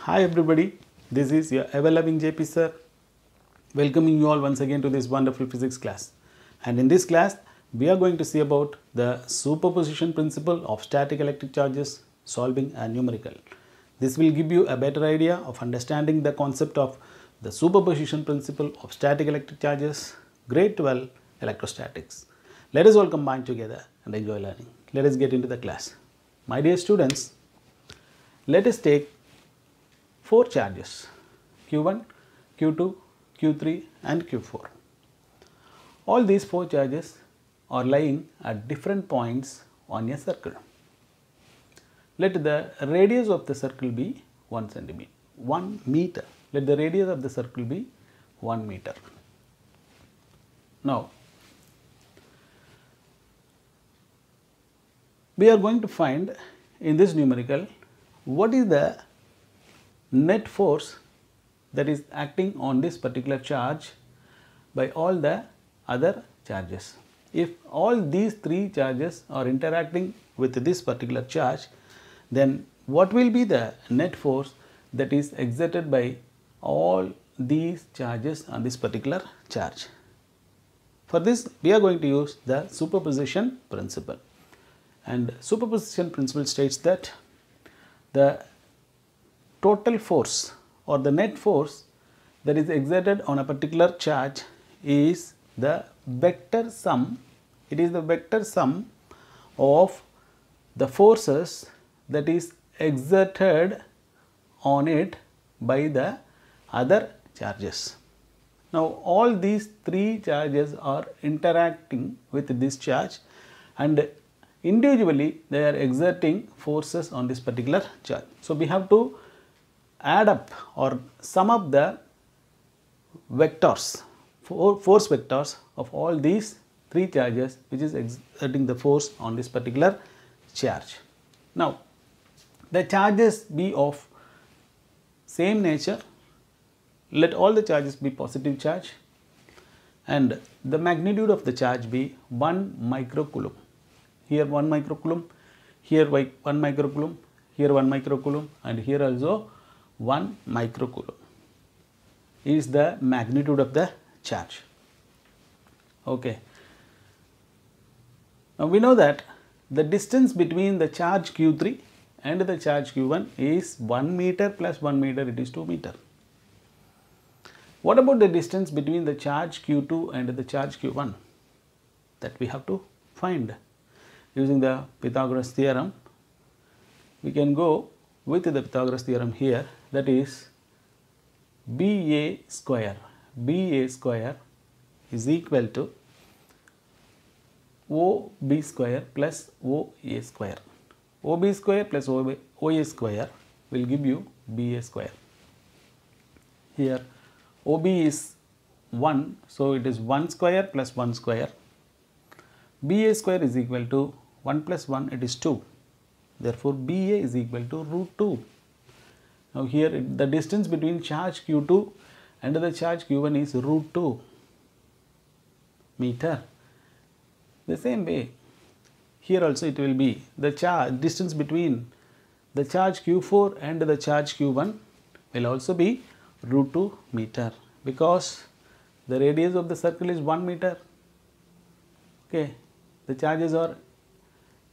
Hi everybody, this is your ever loving JP sir, welcoming you all once again to this wonderful physics class. And in this class, we are going to see about the superposition principle of static electric charges solving a numerical. This will give you a better idea of understanding the concept of the superposition principle of static electric charges, grade 12 electrostatics. Let us all combine together and enjoy learning. Let us get into the class. My dear students, let us take 4 charges Q1, Q2, Q3 and Q4. All these 4 charges are lying at different points on a circle. Let the radius of the circle be 1 meter. Let the radius of the circle be 1 meter. Now, we are going to find in this numerical what is the net force that is acting on this particular charge by all the other charges. If all these 3 charges are interacting with this particular charge, then what will be the net force that is exerted by all these charges on this particular charge? For this, we are going to use the superposition principle. And superposition principle states that the total force or the net force that is exerted on a particular charge is the vector sum. It is the vector sum of the forces that is exerted on it by the other charges. Now, all these 3 charges are interacting with this charge and individually they are exerting forces on this particular charge. So, we have to add up or sum up the vectors, force vectors of all these 3 charges which is exerting the force on this particular charge. Now, the charges be of same nature. Let all the charges be positive charge and the magnitude of the charge be 1 microcoulomb. Here 1 microcoulomb, here 1 microcoulomb, here 1 microcoulomb and here also 1 microcoulomb is the magnitude of the charge. Okay. Now, we know that the distance between the charge Q3 and the charge Q1 is 1 meter plus 1 meter, it is 2 meter. What about the distance between the charge Q2 and the charge Q1? That we have to find. Using the Pythagoras theorem, we can go with the Pythagoras theorem here, that is BA square. BA square is equal to OB square plus OA square. OB square plus OA square will give you BA square. Here OB is 1, so it is 1 square plus 1 square. BA square is equal to 1 plus 1, it is 2. Therefore, BA is equal to root 2. Now, here the distance between charge Q2 and the charge Q1 is root 2 meter. The same way, here also it will be the distance between the charge Q4 and the charge Q1 will also be root 2 meter because the radius of the circle is 1 meter. Okay, the charges are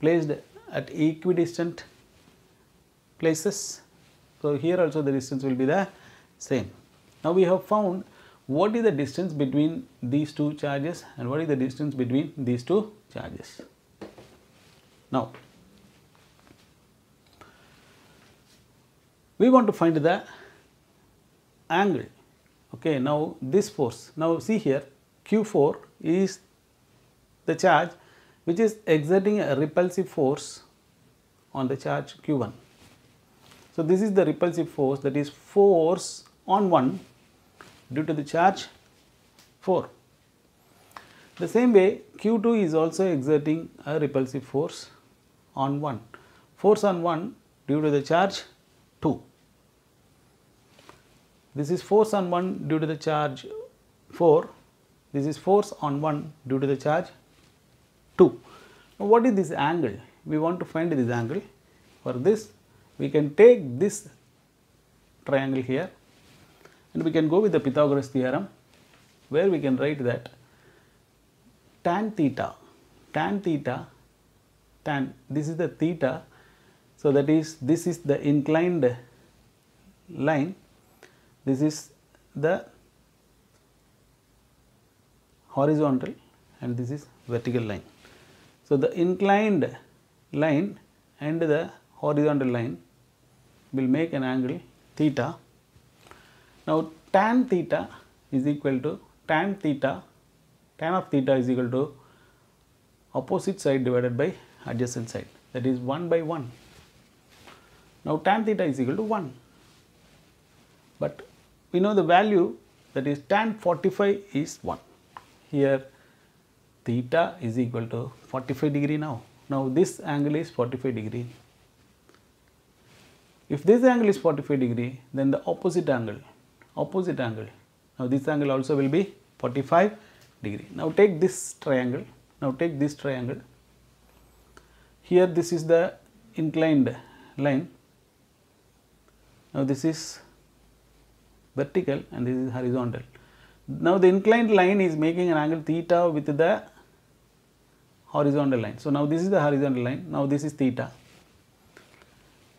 placed at equidistant places. So, here also the distance will be the same. Now, we have found what is the distance between these 2 charges and what is the distance between these 2 charges. Now, we want to find the angle. Okay, now this force. Now, see here Q4 is the charge which is exerting a repulsive force on the charge Q1. So, this is the repulsive force, that is force on 1 due to the charge 4. The same way Q2 is also exerting a repulsive force on 1, force on 1 due to the charge 2. This is force on 1 due to the charge 4, this is force on 1 due to the charge 2. Now, what is this angle? We want to find this angle. For this, we can take this triangle here, and we can go with the Pythagoras theorem, where we can write that tan theta, this is the theta, so that is, this is the inclined line, this is the horizontal and this is vertical line. So, the inclined line and the horizontal line will make an angle theta. Now, tan theta is equal to tan of theta is equal to opposite side divided by adjacent side, that is 1 by 1. Now, tan theta is equal to 1, but we know the value, that is tan 45 is 1. Here theta is equal to 45 degree now. Now, this angle is 45 degree. If this angle is 45 degree, then the opposite angle, now this angle also will be 45 degree. Now, take this triangle, here this is the inclined line, now this is vertical and this is horizontal. Now, the inclined line is making an angle theta with the horizontal line. So, now this is the horizontal line, now this is theta.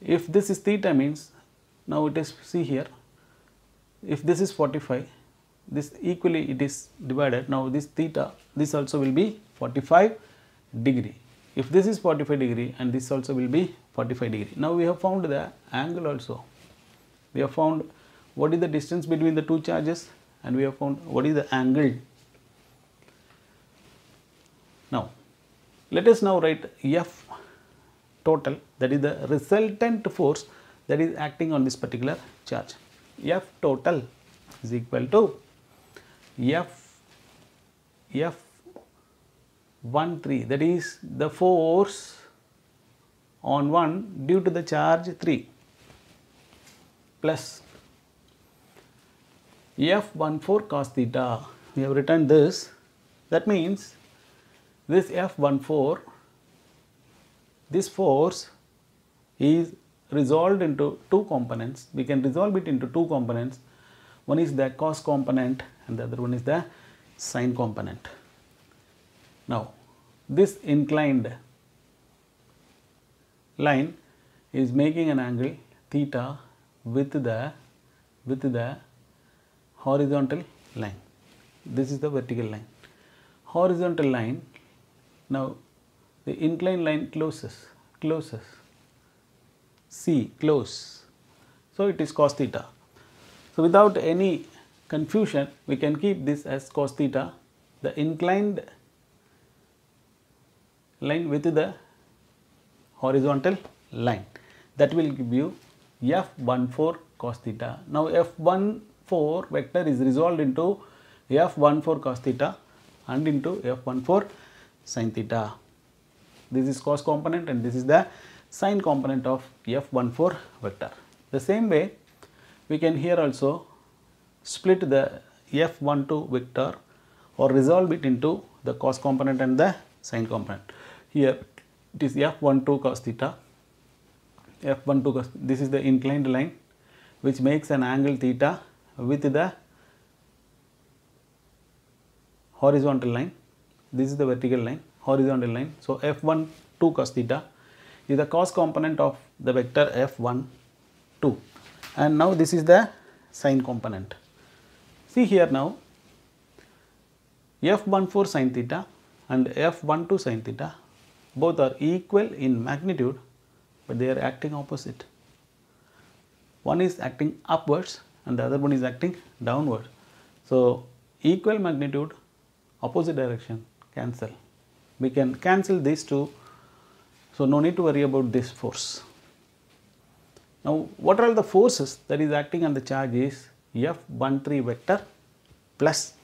If this is theta means, now it is, see here, if this is 45, this equally it is divided, now this theta, this also will be 45 degree. If this is 45 degree and this also will be 45 degree. Now, we have found the angle also, we have found what is the distance between the two charges and we have found what is the angle. Now, let us now write F total, that is the resultant force that is acting on this particular charge. F total is equal to F13, that is the force on 1 due to the charge 3, plus F14 cos theta. We have written this, that means this F14, this force is resolved into two components. We can resolve it into two components. One is the cos component and the other one is the sin component. Now, this inclined line is making an angle theta with the horizontal line. This is the vertical line. Horizontal line, now the inclined line closes, see, close. So, it is cos theta. So, without any confusion, we can keep this as cos theta, the inclined line with the horizontal line, that will give you F14 cos theta. Now, F14 vector is resolved into F14 cos theta and into F14 sin theta. This is cos component and this is the sin component of F14 vector. The same way, we can here also split the F12 vector or resolve it into the cos component and the sin component. Here it is F12 cos theta, F12 cos, this is the inclined line which makes an angle theta with the horizontal line. This is the vertical line, horizontal line. So, F12 cos theta is the cos component of the vector F12, and now this is the sin component. See here now, F14 sin theta and F12 sin theta both are equal in magnitude, but they are acting opposite. One is acting upwards and the other one is acting downward. So, equal magnitude, opposite direction, cancel. We can cancel these two, so no need to worry about this force. Now, what are all the forces that is acting on the charge is F13 vector plus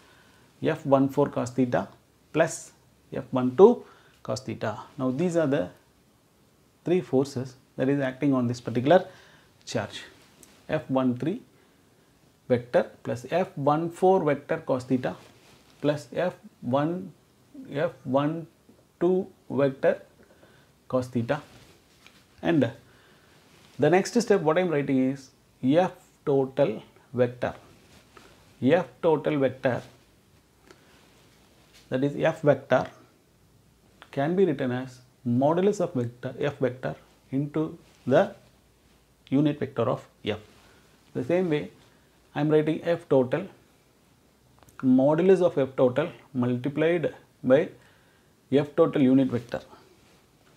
F14 cos theta plus F12 cos theta. Now, these are the three forces that is acting on this particular charge. F13 vector plus F14 vector cos theta plus F12 vector cos theta, and the next step what I am writing is total vector. F total vector, that is F vector, can be written as modulus of vector F vector into the unit vector of F. The same way I am writing F total modulus of F total multiplied by F total unit vector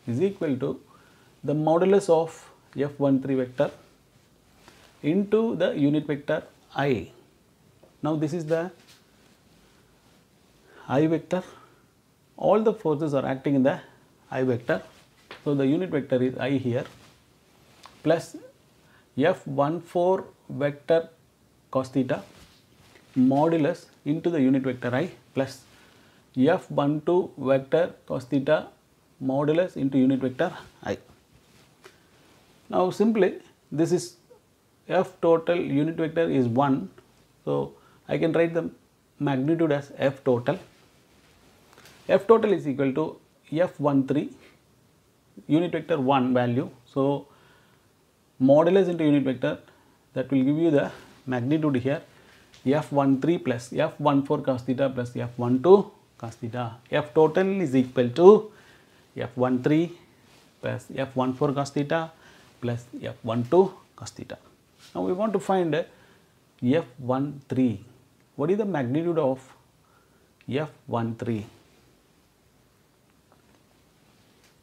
is equal to the modulus of F13 vector into the unit vector I. Now this is the I vector, all the forces are acting in the I vector. So the unit vector is I here, plus F14 vector cos theta modulus into the unit vector I, plus F12 vector cos theta modulus into unit vector I. Now simply this is F total unit vector is 1. So I can write the magnitude as F total. F total is equal to F13 unit vector 1 value. So modulus into unit vector, that will give you the magnitude here F13 plus F14 cos theta plus F12 cos theta. F total is equal to F13 plus F14 cos theta plus F12 cos theta. Now we want to find F13. What is the magnitude of F13?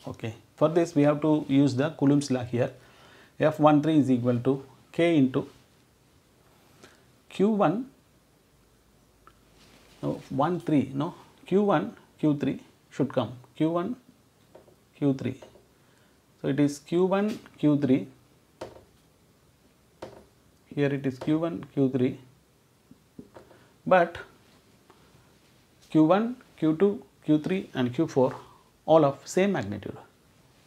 Okay, for this we have to use the Coulomb's law here. F13 is equal to K into Q1, no, 13, no, Q1, Q3 should come, Q1, Q3. So it is Q1, Q3, here it is Q1, Q3, but Q1, Q2, Q3 and Q4 all of same magnitude.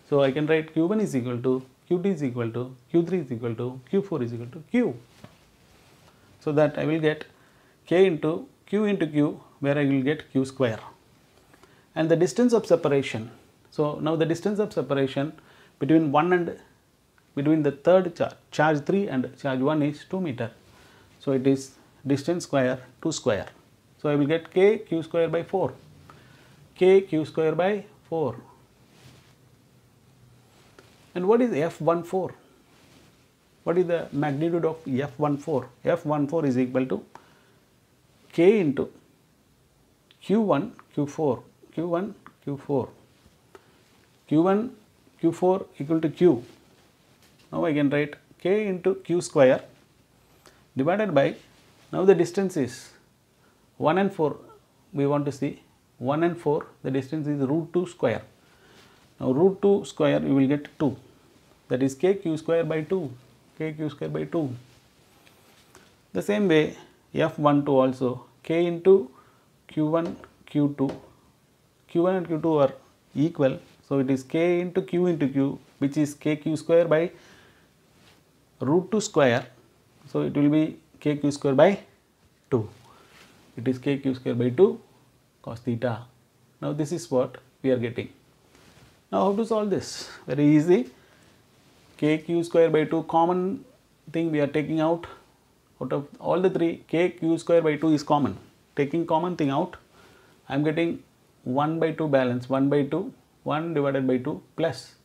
So I can write Q1 is equal to Q2 is equal to Q3 is equal to Q4 is equal to Q. So that I will get K into Q where I will get Q square. And the distance of separation. So now the distance of separation between between the third charge 3 and charge 1 is 2 meter. So it is distance square 2 square. So I will get K Q square by 4. K Q square by 4. And what is F14? What is the magnitude of F14? F14 is equal to K into Q1 Q4 Q1 Q4 Q1 Q4 equal to Q. Now I can write K into Q square divided by, now the distance is 1 and 4, we want to see 1 and 4, the distance is root 2 square. Now root 2 square you will get 2, that is K Q square by 2, K Q square by 2. The same way F12 also, K into Q1 Q2, Q1 and Q2 are equal. So it is K into Q which is K Q square by root 2 square. So it will be K Q square by 2. It is K Q square by 2 cos theta. Now this is what we are getting. Now how to solve this? Very easy. K Q square by 2 common thing we are taking out of all the three, K Q square by 2 is common. Taking common thing out, I am getting 1 by 2 balance, 1 by 2, 1 divided by 2 plus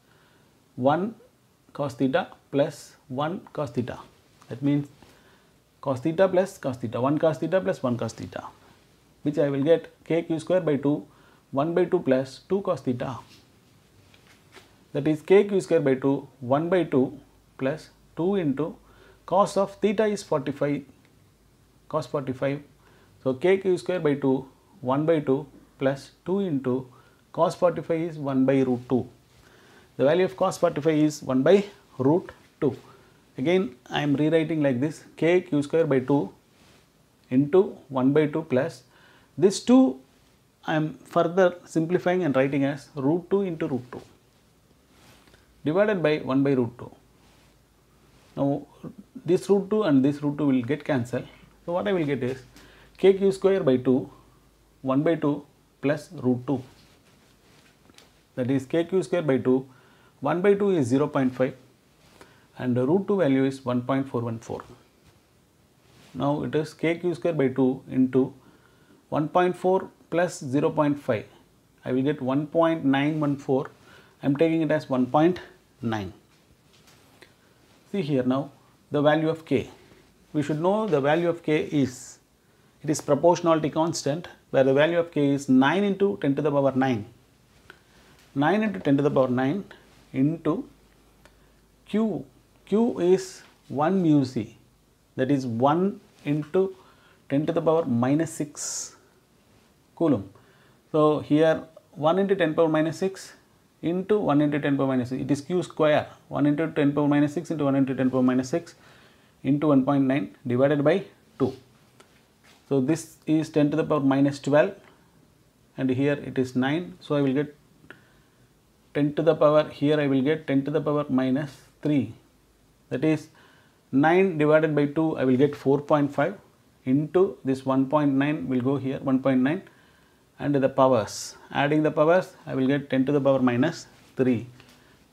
1 cos theta plus 1 cos theta. That means cos theta plus cos theta, 1 cos theta plus 1 cos theta, which I will get K Q square by 2, 1 by 2 plus 2 cos theta. That is K Q square by 2, 1 by 2 plus 2 into cos of theta is 45, cos 45. So K Q square by 2, 1 by 2 plus 2 into cos 45 is 1 by root 2. The value of cos 45 is 1 by root 2. Again I am rewriting like this, K Q square by 2 into 1 by 2 plus this 2 I am further simplifying and writing as root 2 into root 2 divided by 1 by root 2. Now this root 2 and this root 2 will get cancelled. So what I will get is K Q square by 2, 1 by 2 plus root 2. That is K Q square by 2, 1 by 2 is 0.5 and the root 2 value is 1.414. now it is kq square by 2 into 1.4 plus 0.5. I will get 1.914. I am taking it as 1.9. See here now the value of k. We should know the value of k is, it is proportionality constant, where the value of k is 9 into 10 to the power 9. 9 into 10 to the power 9 into q. Q is 1 mu c, that is 1 into 10 to the power minus 6 coulomb. So, here 1 into 10 power minus 6 into 1 into 10 power minus 6, it is q square, 1 into 10 power minus 6 into 1 into 10 power minus 6 into 1.9 divided by 2. So, this is 10 to the power minus 12 and here it is 9. So, I will get 10 to the power, here I will get 10 to the power minus 3, that is 9 divided by 2, I will get 4.5 into this 1.9 will go here 1.9 and the powers, adding the powers I will get 10 to the power minus 3.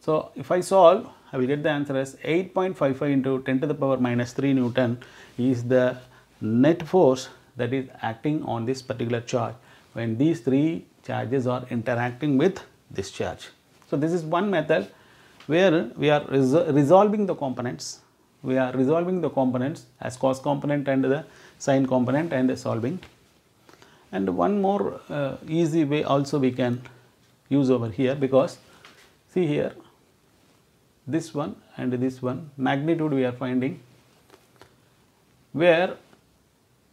So, if I solve, I will get the answer as 8.55 into 10 to the power minus 3 Newton is the net force that is acting on this particular charge when these three charges are interacting with this charge. So, this is one method where we are resolving the components. We are resolving the components as cos component and the sin component and solving. And one more easy way also we can use over here, because see here this one and this one magnitude we are finding, where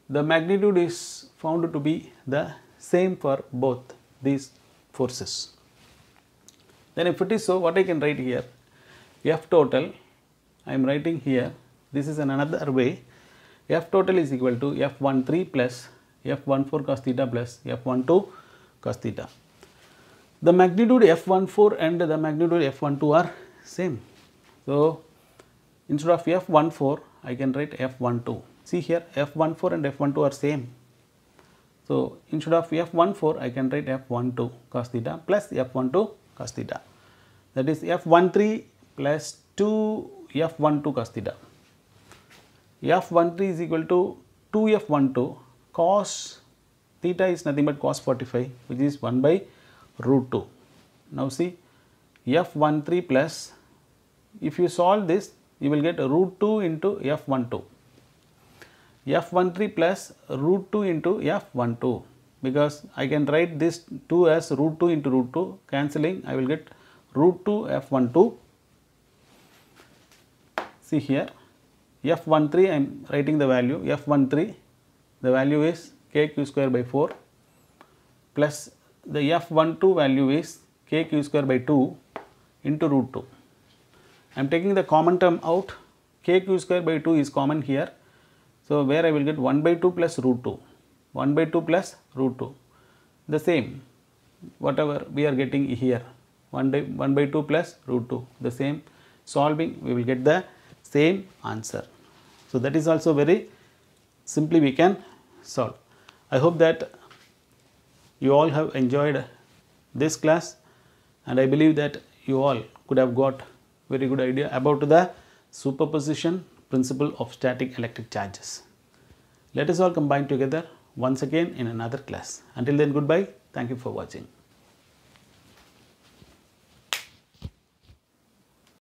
the magnitude is found to be the same for both these forces. Then if it is so, what I can write here, F total, I am writing here, this is another way, F total is equal to F13 plus F14 cos theta plus F12 cos theta. The magnitude F14 and the magnitude F12 are same. So, instead of F14, I can write F12. See here, F14 and F12 are same. So, instead of F14, I can write F12 cos theta plus F12 cos theta. That is F13 plus 2 F12 cos theta. F13 is equal to 2 F12 cos theta is nothing but cos 45, which is 1 by root 2. Now, see F13 plus, if you solve this, you will get root 2 into F12. F13 plus root 2 into F12, because I can write this 2 as root 2 into root 2, cancelling I will get root 2 F12. See here F13 I am writing the value, F13 the value is kq square by 4 plus the F12 value is kq square by 2 into root 2. I am taking the common term out, kq square by 2 is common here. So, where I will get 1 by 2 plus root 2, 1 by 2 plus root 2, the same whatever we are getting here, 1 by 2 plus root 2, the same, solving we will get the same answer. So, that is also very simply we can solve. I hope that you all have enjoyed this class, and I believe that you all could have got very good idea about the superposition principle of static electric charges. Let us all combine together once again in another class. Until then, goodbye. Thank you for watching.